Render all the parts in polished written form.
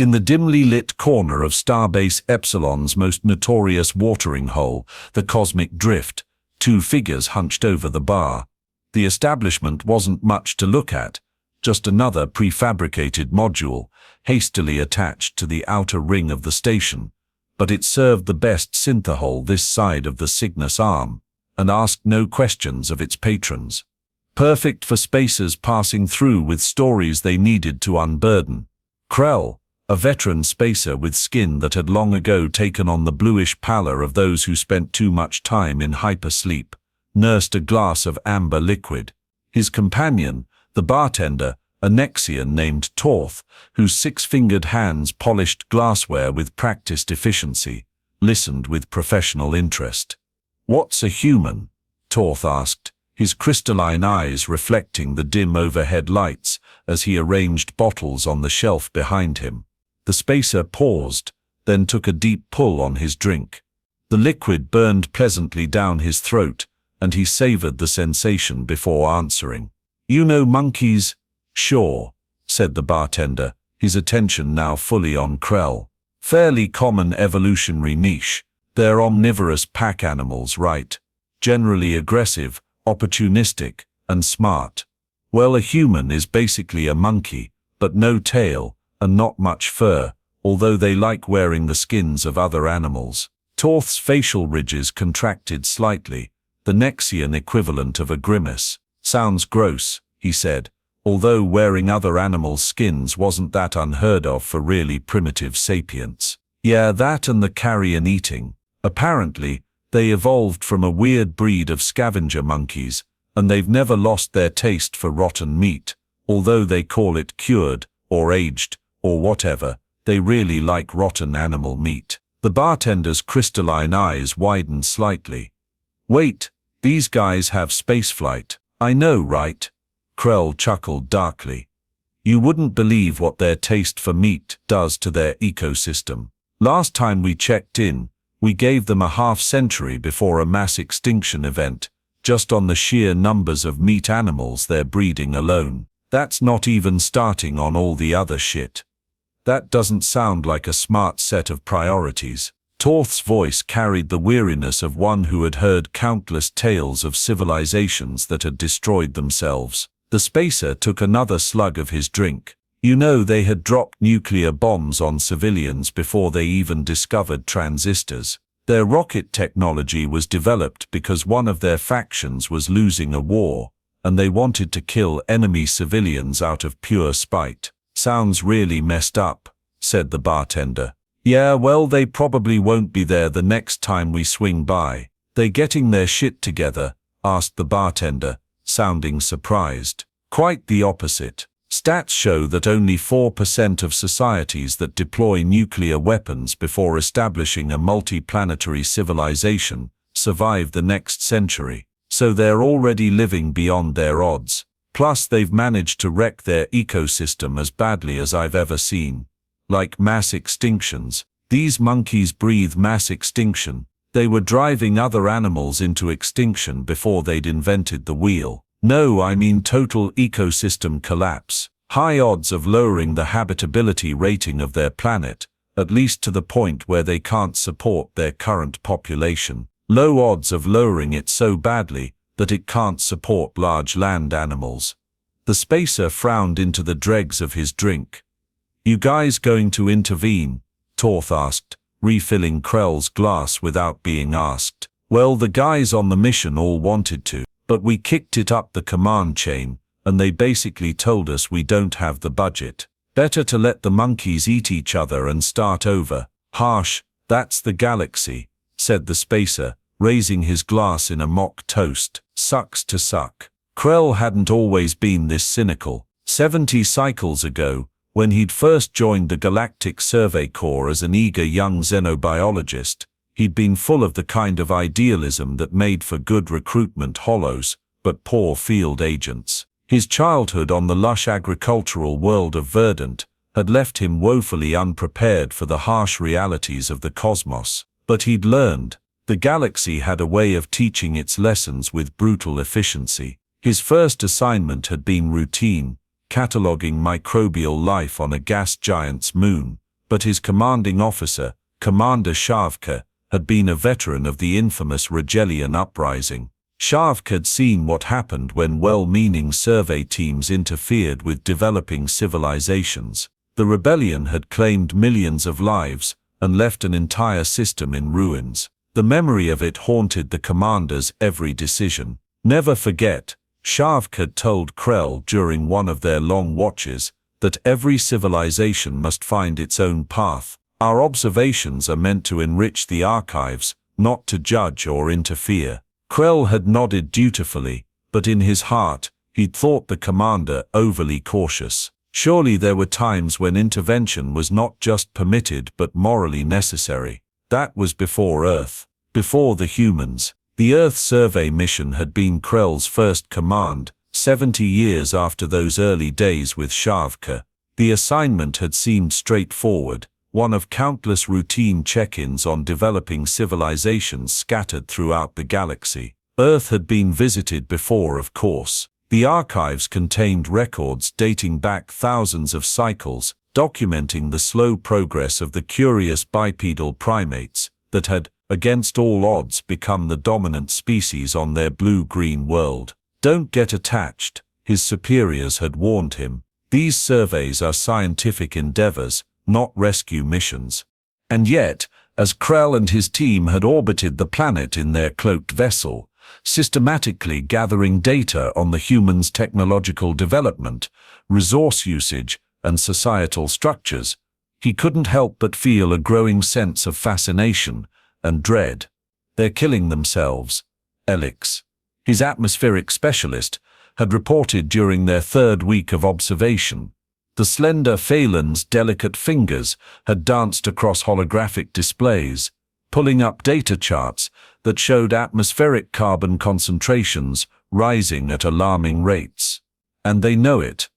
In the dimly lit corner of Starbase Epsilon's most notorious watering hole, the Cosmic Drift, two figures hunched over the bar. The establishment wasn't much to look at, just another prefabricated module, hastily attached to the outer ring of the station, but it served the best synthahole this side of the Cygnus arm, and asked no questions of its patrons. Perfect for spacers passing through with stories they needed to unburden. Krell, a veteran spacer with skin that had long ago taken on the bluish pallor of those who spent too much time in hypersleep, nursed a glass of amber liquid. His companion, the bartender, a Nexian named Torth, whose six-fingered hands polished glassware with practiced efficiency, listened with professional interest. "What's a human?" Torth asked, his crystalline eyes reflecting the dim overhead lights as he arranged bottles on the shelf behind him. The spacer paused, then took a deep pull on his drink. The liquid burned pleasantly down his throat, and he savored the sensation before answering. "You know monkeys?" "Sure," said the bartender, his attention now fully on Krell. "Fairly common evolutionary niche. They're omnivorous pack animals, right? Generally aggressive, opportunistic, and smart. Well, a human is basically a monkey, but no tail, and not much fur, although they like wearing the skins of other animals." Torth's facial ridges contracted slightly, the Nexian equivalent of a grimace. "Sounds gross," he said, although wearing other animals' skins wasn't that unheard of for really primitive sapients. "Yeah, that and the carrion eating. Apparently, they evolved from a weird breed of scavenger monkeys, and they've never lost their taste for rotten meat, although they call it cured, or aged, or whatever. They really like rotten animal meat." The bartender's crystalline eyes widened slightly. "Wait, these guys have spaceflight." "I know, right?" Krell chuckled darkly. "You wouldn't believe what their taste for meat does to their ecosystem. Last time we checked in, we gave them a half-century before a mass extinction event, just on the sheer numbers of meat animals they're breeding alone. That's not even starting on all the other shit. That doesn't sound like a smart set of priorities." Torth's voice carried the weariness of one who had heard countless tales of civilizations that had destroyed themselves. The spacer took another slug of his drink. "You know, they had dropped nuclear bombs on civilians before they even discovered transistors. Their rocket technology was developed because one of their factions was losing a war, and they wanted to kill enemy civilians out of pure spite." "Sounds really messed up," said the bartender. "Yeah, well, they probably won't be there the next time we swing by." "They getting their shit together?" asked the bartender, sounding surprised. "Quite the opposite. Stats show that only 4% of societies that deploy nuclear weapons before establishing a multi-planetary civilization survive the next century. So they're already living beyond their odds. Plus they've managed to wreck their ecosystem as badly as I've ever seen. Like mass extinctions. These monkeys breathe mass extinction. They were driving other animals into extinction before they'd invented the wheel. No, I mean total ecosystem collapse. High odds of lowering the habitability rating of their planet, at least to the point where they can't support their current population. Low odds of lowering it so badly that it can't support large land animals." The spacer frowned into the dregs of his drink. "You guys going to intervene?" Torth asked, refilling Krell's glass without being asked. "Well, the guys on the mission all wanted to, but we kicked it up the command chain, and they basically told us we don't have the budget. Better to let the monkeys eat each other and start over." "Harsh, that's the galaxy," said the spacer, raising his glass in a mock toast. "Sucks to suck." Krell hadn't always been this cynical. 70 cycles ago, when he'd first joined the Galactic Survey Corps as an eager young xenobiologist, he'd been full of the kind of idealism that made for good recruitment hollows, but poor field agents. His childhood on the lush agricultural world of Verdant had left him woefully unprepared for the harsh realities of the cosmos. But he'd learned. The galaxy had a way of teaching its lessons with brutal efficiency. His first assignment had been routine, cataloging microbial life on a gas giant's moon, but his commanding officer, Commander Shavka, had been a veteran of the infamous Regelian uprising. Shavka had seen what happened when well-meaning survey teams interfered with developing civilizations. The rebellion had claimed millions of lives and left an entire system in ruins. The memory of it haunted the commander's every decision. Never forget, Shavka had told Krell during one of their long watches that every civilization must find its own path. Our observations are meant to enrich the archives, not to judge or interfere. Krell had nodded dutifully, but in his heart, he'd thought the commander overly cautious. Surely there were times when intervention was not just permitted but morally necessary. That was before Earth, before the humans. The Earth survey mission had been Krell's first command, 70 years after those early days with Shavka. The assignment had seemed straightforward, one of countless routine check-ins on developing civilizations scattered throughout the galaxy. Earth had been visited before, of course. The archives contained records dating back thousands of cycles, documenting the slow progress of the curious bipedal primates that had, against all odds, become the dominant species on their blue-green world. Don't get attached, his superiors had warned him. These surveys are scientific endeavors, not rescue missions. And yet, as Krell and his team had orbited the planet in their cloaked vessel, systematically gathering data on the humans' technological development, resource usage, and societal structures, he couldn't help but feel a growing sense of fascination and dread. They're killing themselves, Elix, his atmospheric specialist, had reported during their third week of observation. The slender Phelan's delicate fingers had danced across holographic displays, pulling up data charts that showed atmospheric carbon concentrations rising at alarming rates. And they know it.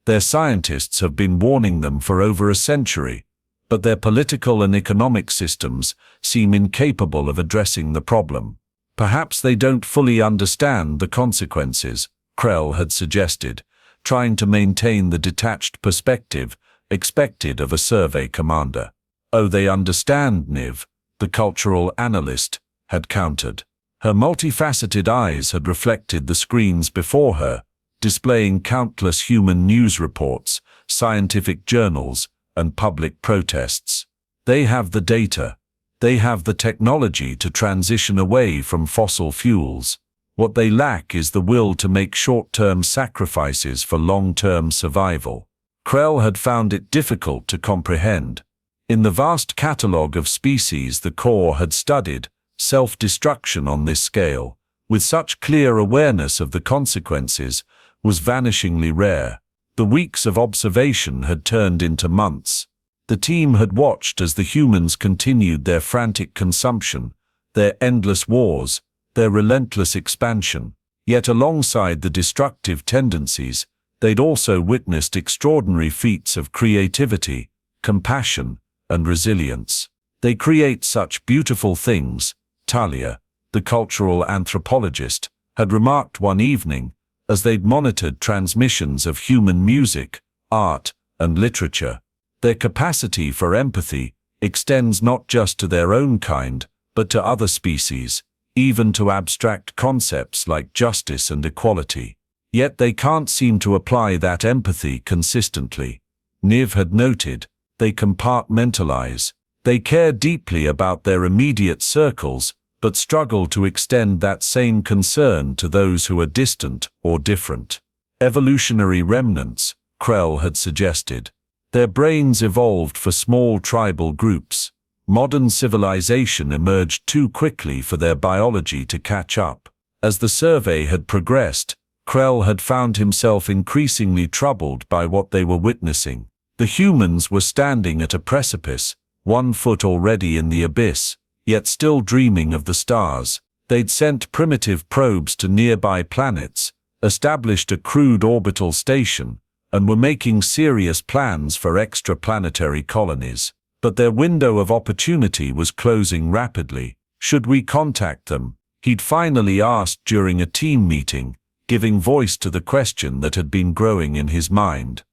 Their scientists have been warning them for over a century, but their political and economic systems seem incapable of addressing the problem. Perhaps they don't fully understand the consequences, Krell had suggested, trying to maintain the detached perspective expected of a survey commander. Oh, they understand, Niv, the cultural analyst had countered. Her multifaceted eyes had reflected the screens before her, displaying countless human news reports, scientific journals, and public protests. They have the data. They have the technology to transition away from fossil fuels. What they lack is the will to make short-term sacrifices for long-term survival. Krell had found it difficult to comprehend. In the vast catalogue of species the Corps had studied, self-destruction on this scale, with such clear awareness of the consequences, was vanishingly rare. The weeks of observation had turned into months. The team had watched as the humans continued their frantic consumption, their endless wars, their relentless expansion. Yet alongside the destructive tendencies, they'd also witnessed extraordinary feats of creativity, compassion, and resilience. They create such beautiful things, Talia, the cultural anthropologist, had remarked one evening, as they'd monitored transmissions of human music, art, and literature. Their capacity for empathy extends not just to their own kind, but to other species, even to abstract concepts like justice and equality. Yet they can't seem to apply that empathy consistently. Niv had noted, they compartmentalize. They care deeply about their immediate circles, but struggle to extend that same concern to those who are distant or different. Evolutionary remnants, Krell had suggested. Their brains evolved for small tribal groups. Modern civilization emerged too quickly for their biology to catch up. As the survey had progressed, Krell had found himself increasingly troubled by what they were witnessing. The humans were standing at a precipice, 1 foot already in the abyss, yet still dreaming of the stars. They'd sent primitive probes to nearby planets, established a crude orbital station, and were making serious plans for extraplanetary colonies. But their window of opportunity was closing rapidly. Should we contact them? He'd finally asked during a team meeting, giving voice to the question that had been growing in his mind.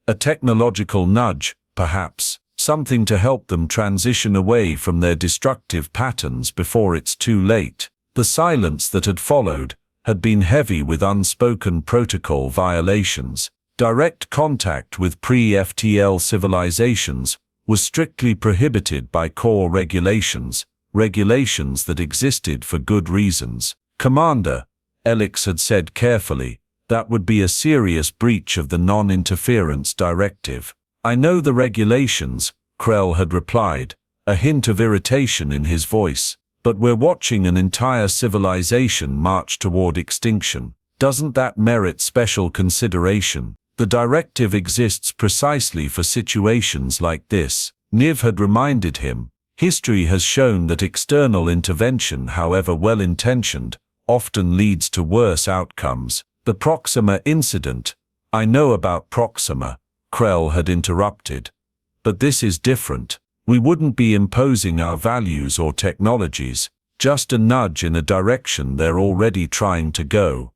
A technological nudge, perhaps. something to help them transition away from their destructive patterns before it's too late. The silence that had followed had been heavy with unspoken protocol violations. Direct contact with pre-FTL civilizations was strictly prohibited by core regulations, regulations that existed for good reasons. "Commander," Elix had said carefully, "that would be a serious breach of the non-interference directive." "I know the regulations," Krell had replied, a hint of irritation in his voice, "but we're watching an entire civilization march toward extinction. Doesn't that merit special consideration? The directive exists precisely for situations like this." Niv had reminded him, "History has shown that external intervention, however well-intentioned, often leads to worse outcomes. The Proxima incident—" "I know about Proxima," Krell had interrupted. "But this is different. We wouldn't be imposing our values or technologies, just a nudge in a direction they're already trying to go."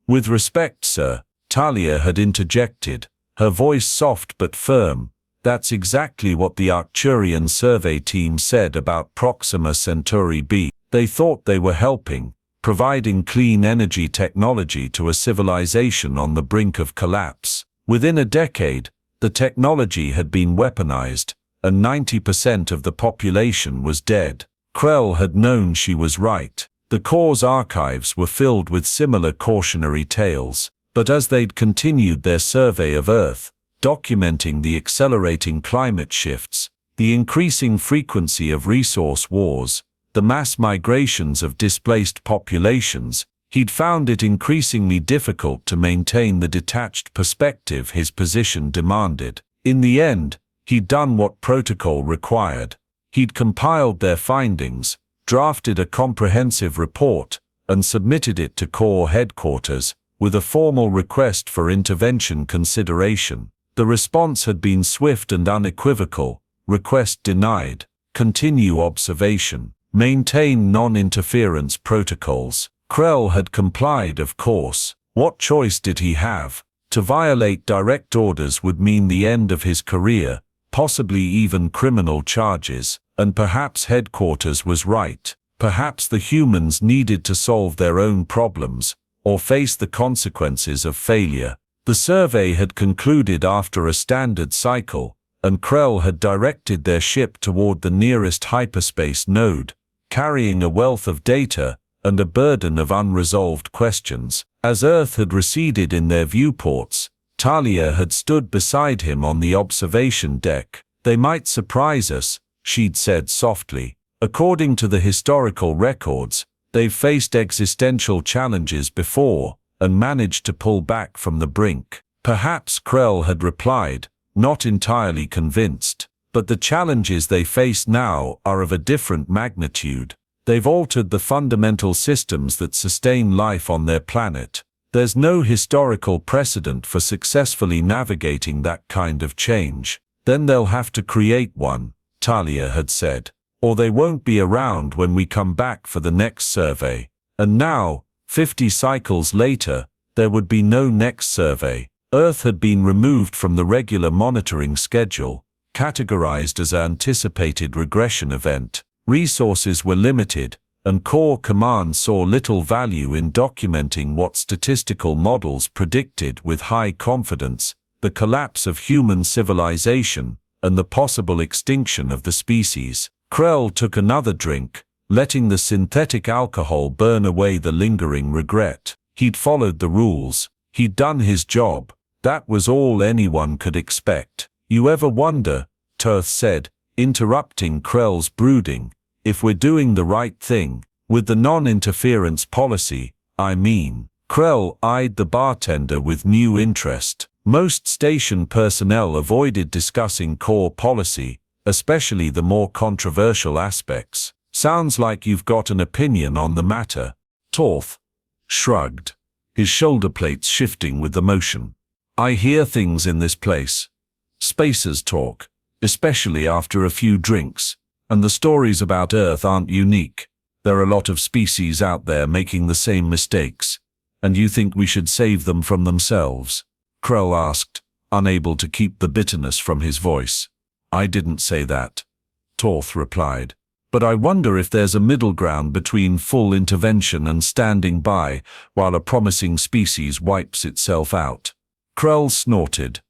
"With respect, sir," Talia had interjected, her voice soft but firm, "that's exactly what the Arcturian survey team said about Proxima Centauri b. They thought they were helping, providing clean energy technology to a civilization on the brink of collapse. Within a decade, the technology had been weaponized, and 90% of the population was dead." Krell had known she was right. The Core's archives were filled with similar cautionary tales. But as they'd continued their survey of Earth, documenting the accelerating climate shifts, the increasing frequency of resource wars, the mass migrations of displaced populations, he'd found it increasingly difficult to maintain the detached perspective his position demanded. In the end, he'd done what protocol required. He'd compiled their findings, drafted a comprehensive report, and submitted it to Core headquarters, with a formal request for intervention consideration. The response had been swift and unequivocal: request denied, continue observation, maintain non-interference protocols. Krell had complied, of course. What choice did he have? To violate direct orders would mean the end of his career, possibly even criminal charges, and perhaps headquarters was right. Perhaps the humans needed to solve their own problems, or face the consequences of failure. The survey had concluded after a standard cycle, and Krell had directed their ship toward the nearest hyperspace node, carrying a wealth of data and a burden of unresolved questions. As Earth had receded in their viewports, Talia had stood beside him on the observation deck. "They might surprise us," she'd said softly. "According to the historical records, they've faced existential challenges before, and managed to pull back from the brink." "Perhaps," Krell had replied, not entirely convinced. "But the challenges they face now are of a different magnitude. They've altered the fundamental systems that sustain life on their planet. There's no historical precedent for successfully navigating that kind of change." "Then they'll have to create one," Talia had said. "Or they won't be around when we come back for the next survey." And now, 50 cycles later, there would be no next survey. Earth had been removed from the regular monitoring schedule, categorized as an anticipated regression event. Resources were limited, and Core Command saw little value in documenting what statistical models predicted with high confidence: the collapse of human civilization and the possible extinction of the species. Krell took another drink, letting the synthetic alcohol burn away the lingering regret. He'd followed the rules. He'd done his job. That was all anyone could expect. "You ever wonder," Turth said, interrupting Krell's brooding, "if we're doing the right thing? With the non-interference policy, I mean." Krell eyed the bartender with new interest. Most station personnel avoided discussing core policy, especially the more controversial aspects. "Sounds like you've got an opinion on the matter." Torth shrugged, his shoulder plates shifting with emotion. "I hear things in this place. Spacers talk, especially after a few drinks, and the stories about Earth aren't unique. There are a lot of species out there making the same mistakes, and you think we should save them from themselves?" Krell asked, unable to keep the bitterness from his voice. I didn't say that, Torth replied. But I wonder if there's a middle ground between full intervention and standing by while a promising species wipes itself out. Krell snorted.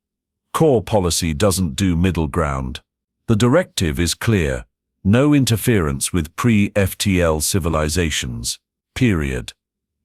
Core policy doesn't do middle ground. The directive is clear. No interference with pre-FTL civilizations. Period.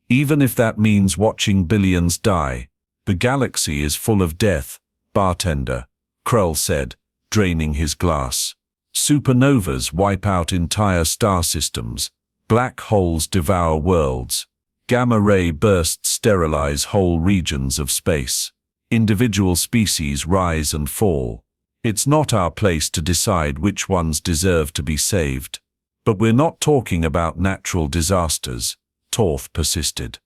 Even if that means watching billions die. The galaxy is full of death, bartender, Krell said, draining his glass. Supernovas wipe out entire star systems. Black holes devour worlds. Gamma-ray bursts sterilize whole regions of space. Individual species rise and fall. It's not our place to decide which ones deserve to be saved. But we're not talking about natural disasters, Torth persisted.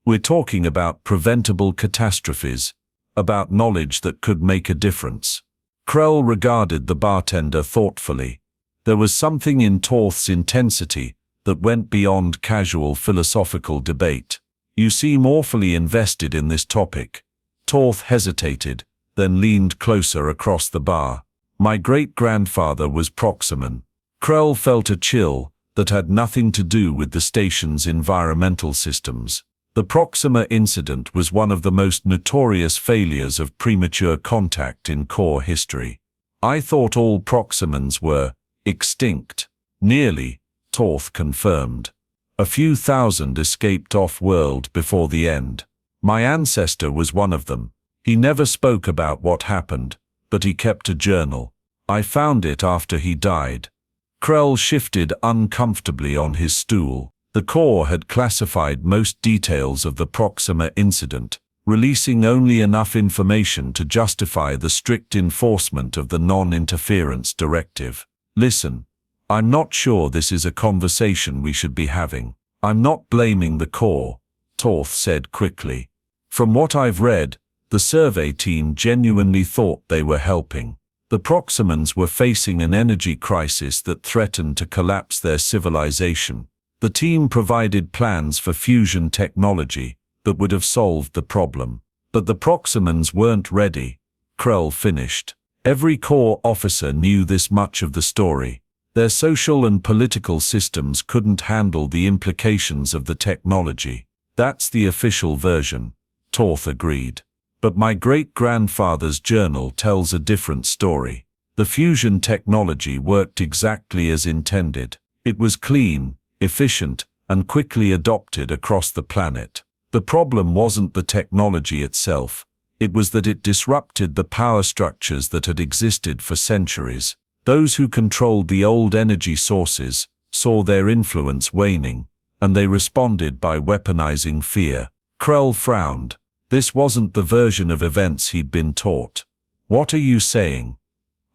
We're talking about preventable catastrophes, about knowledge that could make a difference. Krell regarded the bartender thoughtfully. There was something in Torth's intensity that went beyond casual philosophical debate. You seem awfully invested in this topic. Torth hesitated, then leaned closer across the bar. My great-grandfather was Proximan. Krell felt a chill that had nothing to do with the station's environmental systems. The Proxima incident was one of the most notorious failures of premature contact in core history. I thought all Proximans were extinct. Nearly, Torth confirmed. A few thousand escaped off-world before the end. My ancestor was one of them. He never spoke about what happened, but he kept a journal. I found it after he died. Krell shifted uncomfortably on his stool. The Corps had classified most details of the Proxima incident, releasing only enough information to justify the strict enforcement of the non-interference directive. Listen, I'm not sure this is a conversation we should be having. I'm not blaming the Corps, Torth said quickly. From what I've read, the survey team genuinely thought they were helping. The Proximans were facing an energy crisis that threatened to collapse their civilization. The team provided plans for fusion technology that would have solved the problem. But the Proximans weren't ready, Krell finished. Every Corps officer knew this much of the story. Their social and political systems couldn't handle the implications of the technology. That's the official version, Torth agreed. But my great-grandfather's journal tells a different story. The fusion technology worked exactly as intended. It was clean, efficient, and quickly adopted across the planet. The problem wasn't the technology itself. It was that it disrupted the power structures that had existed for centuries. Those who controlled the old energy sources saw their influence waning, and they responded by weaponizing fear. Krell frowned. This wasn't the version of events he'd been taught. What are you saying?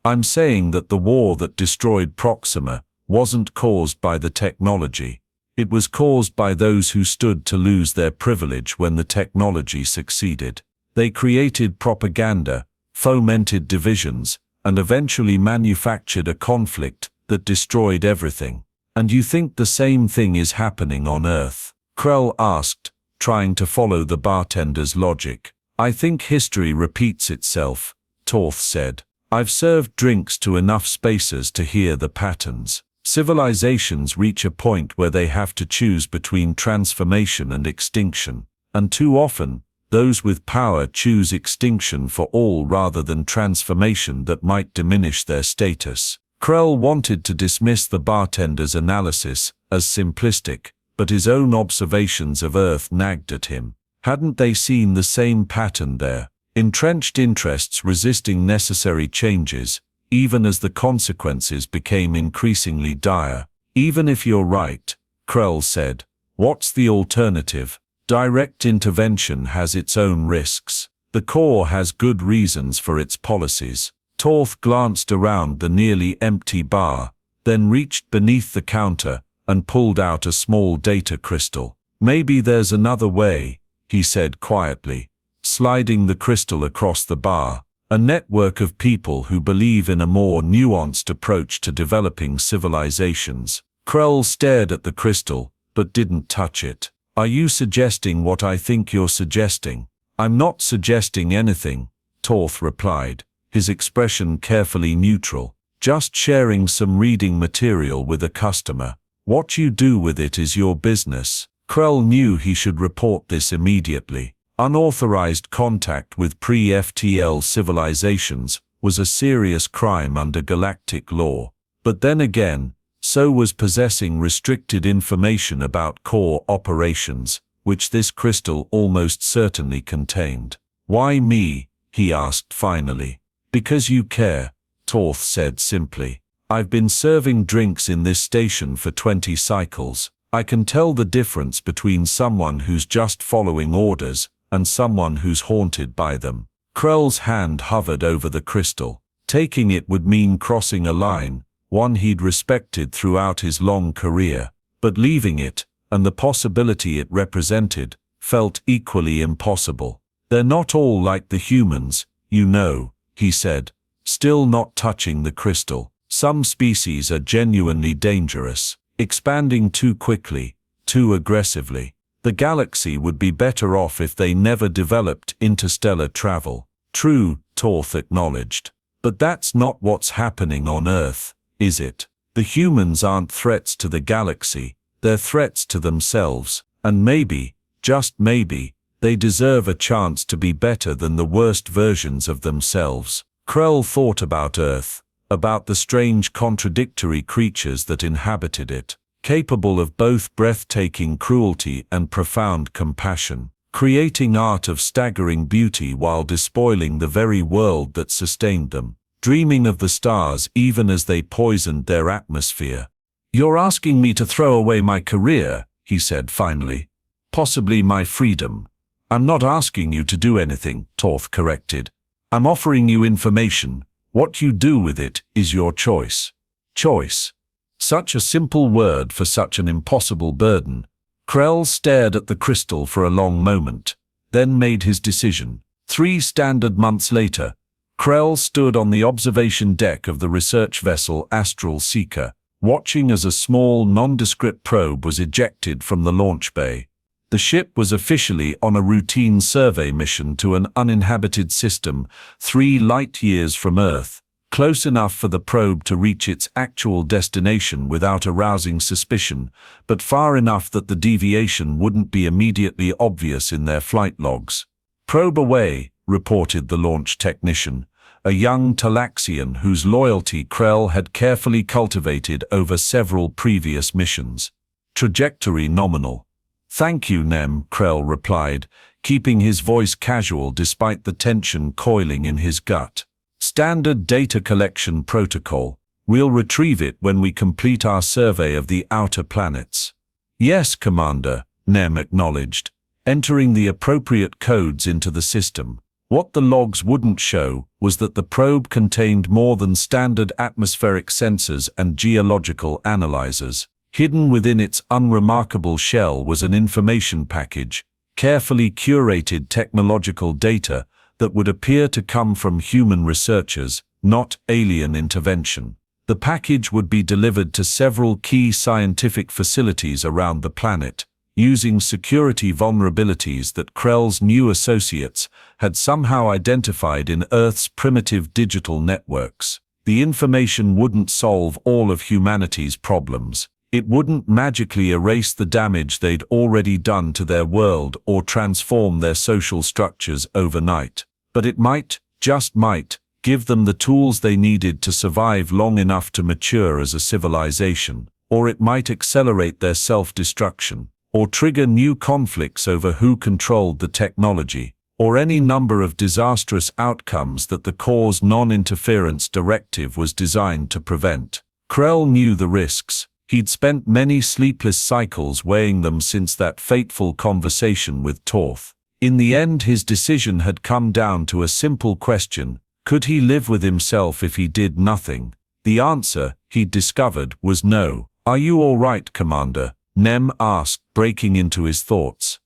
I'm saying that the war that destroyed Proxima wasn't caused by the technology. It was caused by those who stood to lose their privilege when the technology succeeded. They created propaganda, fomented divisions, and eventually manufactured a conflict that destroyed everything. And you think the same thing is happening on Earth? Krell asked, trying to follow the bartender's logic. I think history repeats itself, Torth said. I've served drinks to enough spacers to hear the patterns. Civilizations reach a point where they have to choose between transformation and extinction. And too often, those with power choose extinction for all rather than transformation that might diminish their status. Krell wanted to dismiss the bartender's analysis as simplistic, but his own observations of Earth nagged at him. Hadn't they seen the same pattern there? Entrenched interests resisting necessary changes, even as the consequences became increasingly dire. Even if you're right, Krell said, what's the alternative? Direct intervention has its own risks. The Corps has good reasons for its policies. Torth glanced around the nearly empty bar, then reached beneath the counter and pulled out a small data crystal. Maybe there's another way, he said quietly, sliding the crystal across the bar. A network of people who believe in a more nuanced approach to developing civilizations. Krell stared at the crystal, but didn't touch it. Are you suggesting what I think you're suggesting? I'm not suggesting anything, Torth replied, his expression carefully neutral. Just sharing some reading material with a customer. What you do with it is your business. Krell knew he should report this immediately. Unauthorized contact with pre-FTL civilizations was a serious crime under galactic law. But then again, so was possessing restricted information about core operations, which this crystal almost certainly contained. "Why me?" he asked finally. "Because you care," Torth said simply. "I've been serving drinks in this station for 20 cycles. I can tell the difference between someone who's just following orders and someone who's haunted by them." Krell's hand hovered over the crystal. Taking it would mean crossing a line, one he'd respected throughout his long career. But leaving it, and the possibility it represented, felt equally impossible. "They're not all like the humans, you know," he said, still not touching the crystal. "Some species are genuinely dangerous, expanding too quickly, too aggressively. The galaxy would be better off if they never developed interstellar travel." "True," Torth acknowledged. "But that's not what's happening on Earth, is it? The humans aren't threats to the galaxy, they're threats to themselves, and maybe, just maybe, they deserve a chance to be better than the worst versions of themselves." Krell thought about Earth, about the strange contradictory creatures that inhabited it, capable of both breathtaking cruelty and profound compassion, creating art of staggering beauty while despoiling the very world that sustained them, dreaming of the stars even as they poisoned their atmosphere. "You're asking me to throw away my career," he said finally. "Possibly my freedom." "I'm not asking you to do anything," Torth corrected. "I'm offering you information. What you do with it is your choice." Choice. Such a simple word for such an impossible burden. Krell stared at the crystal for a long moment, then made his decision. 3 standard months later, Krell stood on the observation deck of the research vessel Astral Seeker, watching as a small, nondescript probe was ejected from the launch bay. The ship was officially on a routine survey mission to an uninhabited system 3 light-years from Earth, close enough for the probe to reach its actual destination without arousing suspicion, but far enough that the deviation wouldn't be immediately obvious in their flight logs. "Probe away," reported the launch technician, a young Talaxian whose loyalty Krell had carefully cultivated over several previous missions. "Trajectory nominal." "Thank you, Nem," Krell replied, keeping his voice casual despite the tension coiling in his gut. "Standard data collection protocol. We'll retrieve it when we complete our survey of the outer planets." "Yes, Commander," Nem acknowledged, entering the appropriate codes into the system. What the logs wouldn't show was that the probe contained more than standard atmospheric sensors and geological analyzers. Hidden within its unremarkable shell was an information package, carefully curated technological data that would appear to come from human researchers, not alien intervention. The package would be delivered to several key scientific facilities around the planet, using security vulnerabilities that Krell's new associates had somehow identified in Earth's primitive digital networks. The information wouldn't solve all of humanity's problems. It wouldn't magically erase the damage they'd already done to their world or transform their social structures overnight. But it might, just might, give them the tools they needed to survive long enough to mature as a civilization, or it might accelerate their self-destruction, or trigger new conflicts over who controlled the technology, or any number of disastrous outcomes that the Core's non-interference directive was designed to prevent. Krell knew the risks. He'd spent many sleepless cycles weighing them since that fateful conversation with Torth. In the end, his decision had come down to a simple question: could he live with himself if he did nothing? The answer, he'd discovered, was no. "Are you all right, Commander?" Nem asked, breaking into his thoughts.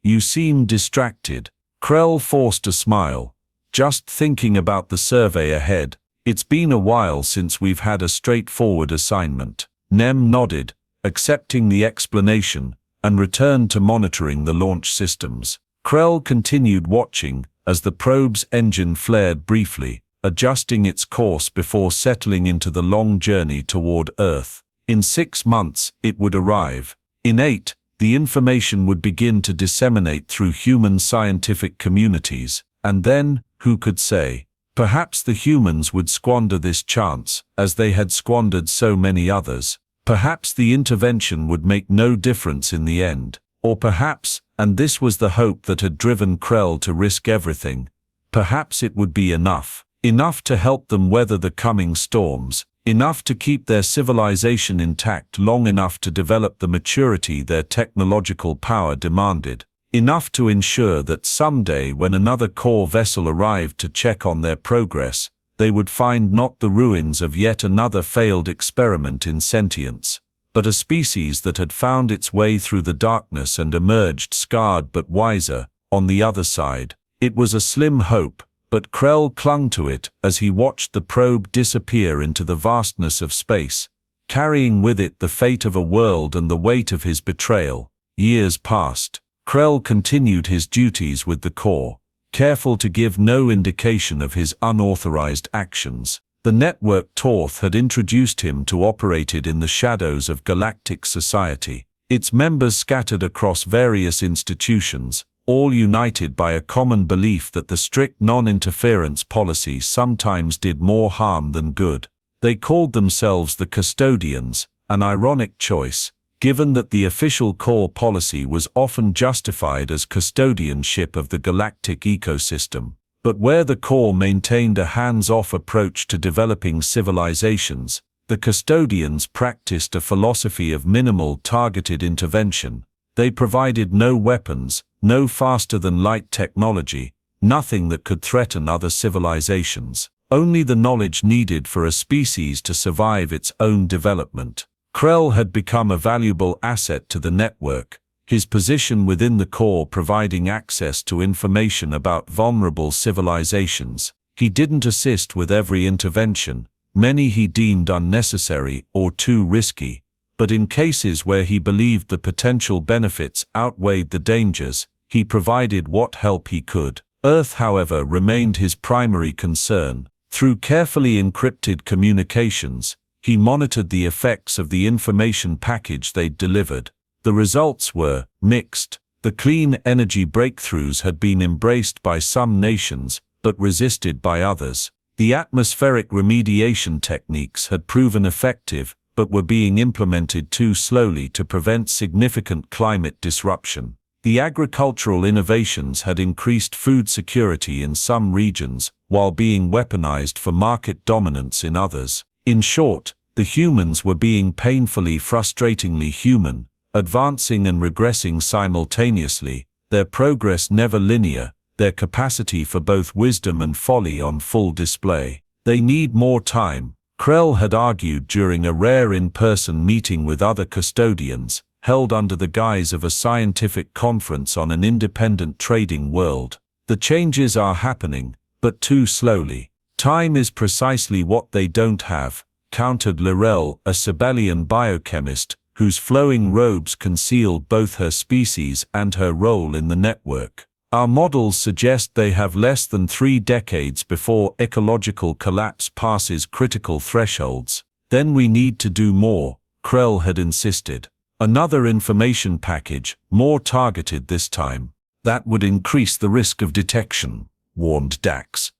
"You seem distracted." Krell forced a smile. "Just thinking about the survey ahead. It's been a while since we've had a straightforward assignment." Nem nodded, accepting the explanation, and returned to monitoring the launch systems. Krell continued watching as the probe's engine flared briefly, adjusting its course before settling into the long journey toward Earth. In 6 months, it would arrive. In 8, the information would begin to disseminate through human scientific communities. And then, who could say? Perhaps the humans would squander this chance, as they had squandered so many others. Perhaps the intervention would make no difference in the end. Or perhaps, and this was the hope that had driven Krell to risk everything, perhaps it would be enough. Enough to help them weather the coming storms. Enough to keep their civilization intact long enough to develop the maturity their technological power demanded. Enough to ensure that someday when another core vessel arrived to check on their progress, they would find not the ruins of yet another failed experiment in sentience, but a species that had found its way through the darkness and emerged scarred but wiser, on the other side. It was a slim hope, but Krell clung to it as he watched the probe disappear into the vastness of space, carrying with it the fate of a world and the weight of his betrayal. Years passed. Krell continued his duties with the core, careful to give no indication of his unauthorized actions. The network Torth had introduced him to operated in the shadows of galactic society, its members scattered across various institutions, all united by a common belief that the strict non-interference policy sometimes did more harm than good. They called themselves the Custodians, an ironic choice, given that the official core policy was often justified as custodianship of the galactic ecosystem. But where the core maintained a hands-off approach to developing civilizations, the Custodians practiced a philosophy of minimal targeted intervention. They provided no weapons, no faster-than-light technology, nothing that could threaten other civilizations, only the knowledge needed for a species to survive its own development. Krell had become a valuable asset to the network, his position within the core providing access to information about vulnerable civilizations. He didn't assist with every intervention, many he deemed unnecessary or too risky. But in cases where he believed the potential benefits outweighed the dangers, he provided what help he could. Earth, however, remained his primary concern. Through carefully encrypted communications, he monitored the effects of the information package they'd delivered. The results were mixed. The clean energy breakthroughs had been embraced by some nations, but resisted by others. The atmospheric remediation techniques had proven effective, but were being implemented too slowly to prevent significant climate disruption. The agricultural innovations had increased food security in some regions, while being weaponized for market dominance in others. In short, the humans were being painfully, frustratingly human, advancing and regressing simultaneously, their progress never linear, their capacity for both wisdom and folly on full display. They need more time, Krell had argued during a rare in-person meeting with other custodians, held under the guise of a scientific conference on an independent trading world. The changes are happening, but too slowly. Time is precisely what they don't have, countered Lorel, a Sibelian biochemist, whose flowing robes concealed both her species and her role in the network. Our models suggest they have less than 3 decades before ecological collapse passes critical thresholds. Then we need to do more, Krell had insisted. Another information package, more targeted this time. That would increase the risk of detection, warned Dax,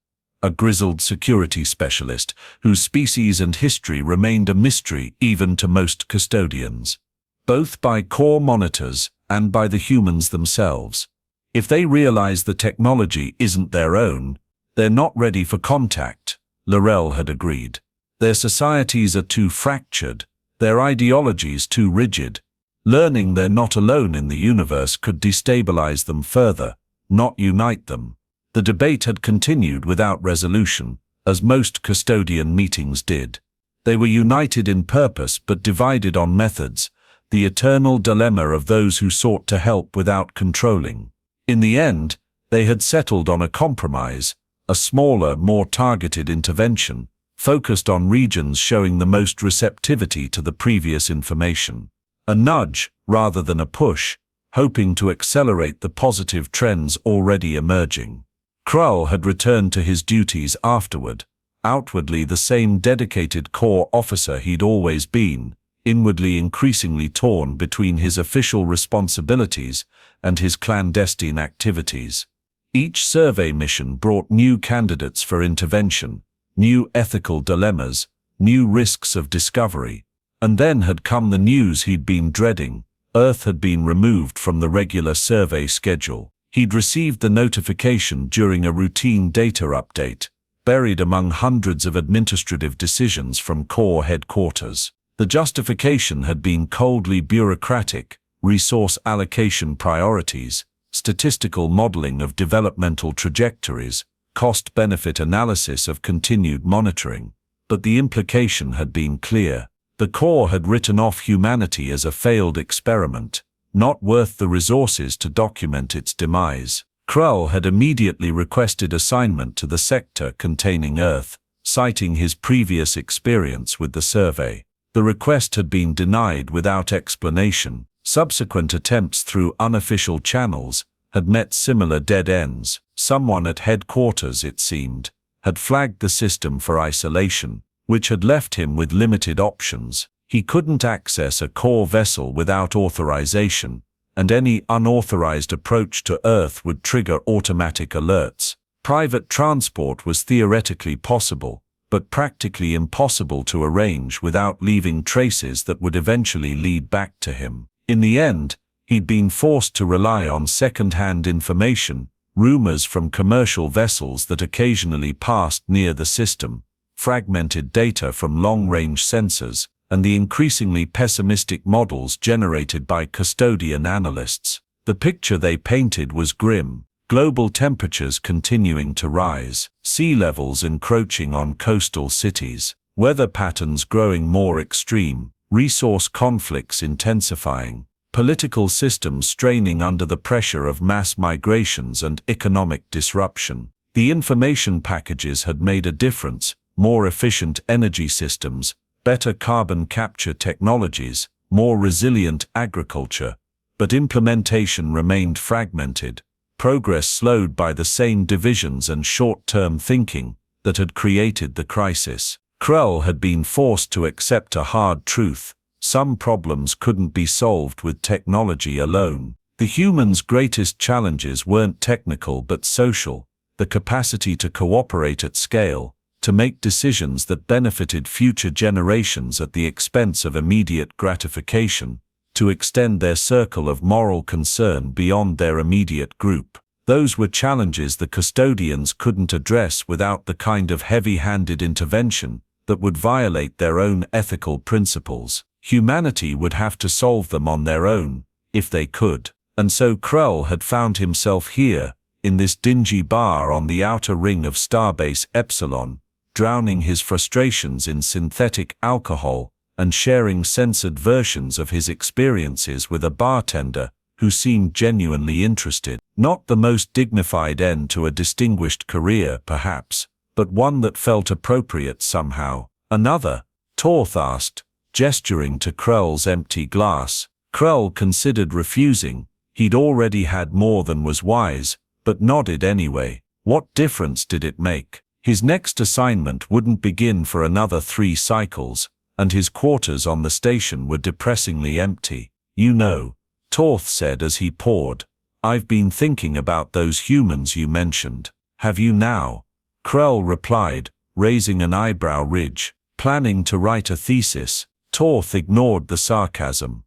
a grizzled security specialist whose species and history remained a mystery even to most custodians, both by core monitors and by the humans themselves. If they realize the technology isn't their own, they're not ready for contact, Lorel had agreed. Their societies are too fractured, their ideologies too rigid. Learning they're not alone in the universe could destabilize them further, not unite them. The debate had continued without resolution, as most custodian meetings did. They were united in purpose but divided on methods, the eternal dilemma of those who sought to help without controlling. In the end, they had settled on a compromise, a smaller, more targeted intervention, focused on regions showing the most receptivity to the previous information. A nudge, rather than a push, hoping to accelerate the positive trends already emerging. Krell had returned to his duties afterward, Outwardly the same dedicated corps officer he'd always been, inwardly increasingly torn between his official responsibilities and his clandestine activities. Each survey mission brought new candidates for intervention, new ethical dilemmas, new risks of discovery. And then had come the news he'd been dreading. Earth had been removed from the regular survey schedule. He'd received the notification during a routine data update, buried among hundreds of administrative decisions from Corps headquarters. The justification had been coldly bureaucratic: resource allocation priorities, statistical modeling of developmental trajectories, cost-benefit analysis of continued monitoring. But the implication had been clear. The Corps had written off humanity as a failed experiment, not worth the resources to document its demise. Krull had immediately requested assignment to the sector containing Earth, citing his previous experience with the survey. The request had been denied without explanation. Subsequent attempts through unofficial channels had met similar dead ends. Someone at headquarters, it seemed, had flagged the system for isolation, which had left him with limited options. He couldn't access a Corps vessel without authorization, and any unauthorized approach to Earth would trigger automatic alerts. Private transport was theoretically possible, but practically impossible to arrange without leaving traces that would eventually lead back to him. In the end, he'd been forced to rely on second-hand information, rumors from commercial vessels that occasionally passed near the system, fragmented data from long-range sensors, and the increasingly pessimistic models generated by custodian analysts. The picture they painted was grim: global temperatures continuing to rise, sea levels encroaching on coastal cities, weather patterns growing more extreme, resource conflicts intensifying, political systems straining under the pressure of mass migrations and economic disruption. The information packages had made a difference: more efficient energy systems, better carbon capture technologies, more resilient agriculture, but implementation remained fragmented, progress slowed by the same divisions and short-term thinking that had created the crisis. Krull had been forced to accept a hard truth: some problems couldn't be solved with technology alone. The humans' greatest challenges weren't technical but social: the capacity to cooperate at scale, to make decisions that benefited future generations at the expense of immediate gratification, to extend their circle of moral concern beyond their immediate group. Those were challenges the custodians couldn't address without the kind of heavy-handed intervention that would violate their own ethical principles. Humanity would have to solve them on their own, if they could. And so Krull had found himself here, in this dingy bar on the outer ring of Starbase Epsilon, drowning his frustrations in synthetic alcohol and sharing censored versions of his experiences with a bartender who seemed genuinely interested. Not the most dignified end to a distinguished career, perhaps, but one that felt appropriate somehow. "Another?" Torth asked, gesturing to Krull's empty glass. Krull considered refusing. He'd already had more than was wise, but nodded anyway. What difference did it make? His next assignment wouldn't begin for another 3 cycles, and his quarters on the station were depressingly empty. "You know," Torth said as he poured, "I've been thinking about those humans you mentioned." "Have you now?" Krull replied, raising an eyebrow ridge. "Planning to write a thesis?" Torth ignored the sarcasm.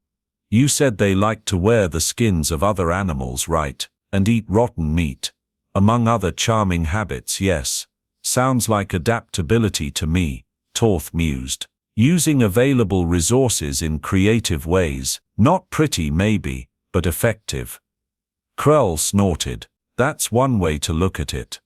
"You said they like to wear the skins of other animals, right? And eat rotten meat. Among other charming habits, yes. Sounds like adaptability to me," Torth mused. "Using available resources in creative ways, not pretty maybe, but effective." Krull snorted. "That's one way to look at it.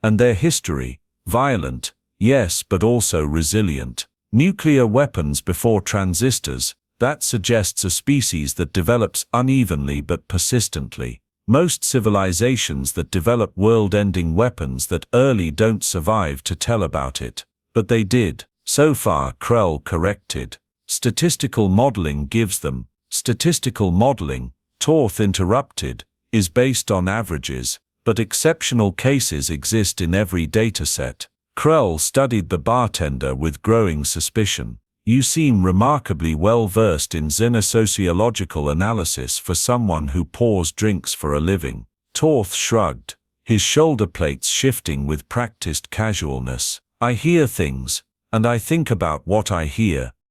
And their history, violent, yes, but also resilient. Nuclear weapons before transistors, that suggests a species that develops unevenly but persistently. Most civilizations that develop world-ending weapons that early don't survive to tell about it. But they did. So far," Krull corrected. "Statistical modeling gives them." "Statistical modeling," Torth interrupted, "is based on averages, but exceptional cases exist in every dataset." Krell studied the bartender with growing suspicion. You seem remarkably well versed in xenosociological analysis for someone who pours drinks for a living. Torth shrugged, his shoulder plates shifting with practiced casualness. I hear things, and I think about what I hear,